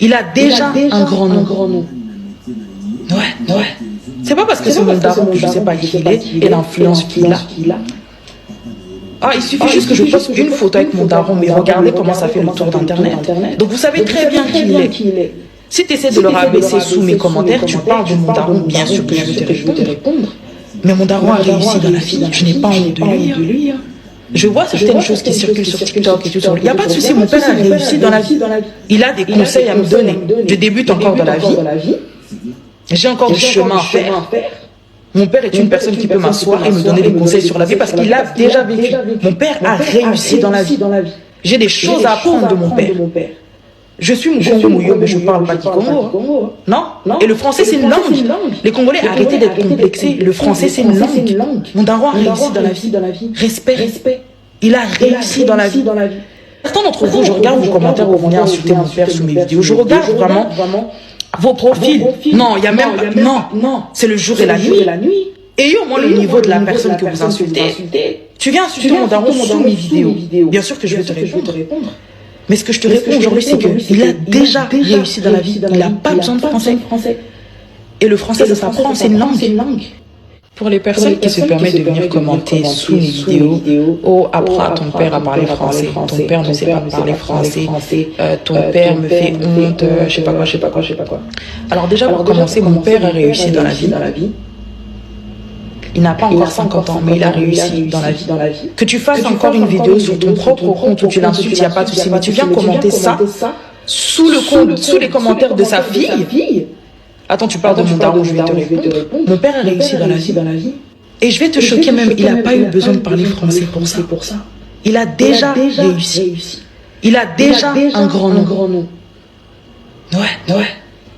Il a déjà un grand nom. Ouais. C'est pas parce que c'est mon daron que je sais pas qui il est et l'influence qu'il a. Ah, il suffit juste que je poste une photo avec mon daron, mais regardez comment ça fait le tour d'Internet. Donc vous savez très bien qui il est. Si tu essaies de le rabaisser sous mes commentaires, tu parles de mon daron, bien sûr que je vais te répondre. Mais mon daron a réussi dans la vie, je n'ai pas honte de lui. Je vois certaines choses qui circulent sur TikTok et tout ça. Il n'y a pas de souci, mon père a réussi dans la vie. Il a des conseils à me donner. Je débute encore dans la vie. J'ai encore du chemin à faire. Mon père est une personne qui peut m'asseoir et me donner des conseils sur la vie parce qu'il a déjà vécu. Mon père a réussi dans la vie. J'ai des choses à apprendre de mon père. Je suis Mkongo Mouyo, mais je ne parle pas Kikongo. Non. Et le français, c'est une langue. Les Congolais, arrêtez d'être complexés. Le français, c'est une langue. Mon daron a réussi dans la vie. Respect. Il a réussi dans la vie. Certains d'entre vous, je regarde vos commentaires où vous venez insulter mon père sous mes vidéos. Je regarde vraiment vos profils. Non, il y a même pas. Non. C'est le jour et la nuit. Ayez au moins le niveau de la personne que vous insultez. Tu viens insulter mon daron sous mes vidéos. Bien sûr que je vais te répondre. Mais ce que je te réponds aujourd'hui, c'est qu'il a déjà réussi dans la vie. Il n'a pas besoin de français. Et le français, ça s'apprend, c'est une langue. Pour les personnes qui se permettent de venir commenter sous mes vidéos, oh, apprends à ton père à parler français, ton père ne sait pas parler français, ton père me fait honte, je sais pas quoi. Alors déjà, pour commencer, mon père a réussi dans la vie. Il n'a pas encore 50 ans, mais il a réussi dans la vie. Que tu fasses encore une vidéo sur ton propre compte où tu l'insultes, il n'y a pas de souci, mais tu viens commenter ça sous les commentaires de sa fille. Attends, tu parles de mon daron, je vais te répondre. Mon père a réussi dans la vie. Et je vais te choquer même, il n'a pas eu besoin de parler français pour ça. Il a déjà réussi. Il a déjà un grand nom. Ouais.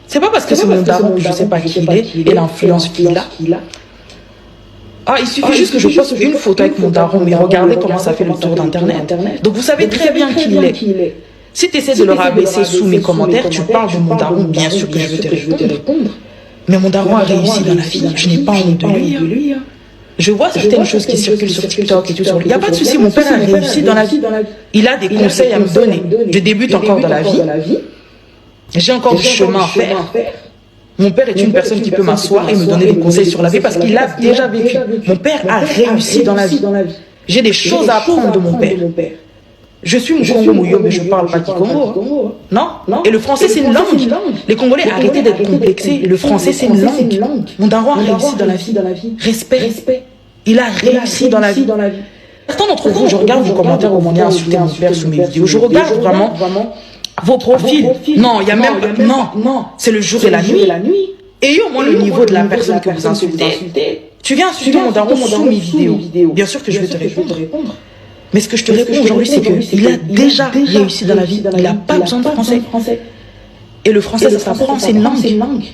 C'est pas parce que c'est mon daron que je sais pas qui il est et l'influence qu'il a. Ah, il suffit juste que je poste une photo avec mon daron, mais regardez comment ça fait le tour d'Internet. Donc vous savez très bien qui il est. Si tu essaies de le rabaisser sous mes commentaires, tu parles de mon daron, bien sûr que je vais te répondre. Mais mon daron a réussi dans la vie, je n'ai pas honte de lui. Je vois certaines choses qui circulent sur TikTok et tout ça. Il n'y a pas de souci, mon père a réussi dans la vie. Il a des conseils à me donner. Je débute encore dans la vie. J'ai encore du chemin à faire. Mon père est une personne qui peut m'asseoir et me donner des conseils sur la vie parce qu'il a déjà vécu. Mon père a réussi dans la vie. J'ai des choses à apprendre de mon père. Je suis Mkongo Mouyo, mais je ne parle pas Kikongo. Non. Et le français, c'est une langue. Les Congolais, arrêtez d'être complexés. Le français, c'est une langue. Mon daron a réussi dans la vie. Respect. Il a réussi dans la vie. Certains d'entre vous, je regarde vos commentaires où vous venez insulter mon père sous mes vidéos. Je regarde vraiment vos profils. Non, il n'y a même pas. Non. C'est le jour et la nuit. Ayez au moins le niveau de la personne que vous insultez. Tu viens insulter mon daron sous mes vidéos. Bien sûr que je vais te répondre. Mais ce que je te réponds aujourd'hui, c'est qu'il a déjà réussi dans la vie. Il n'a pas besoin de français. Et le français, ça s'apprend, c'est une langue.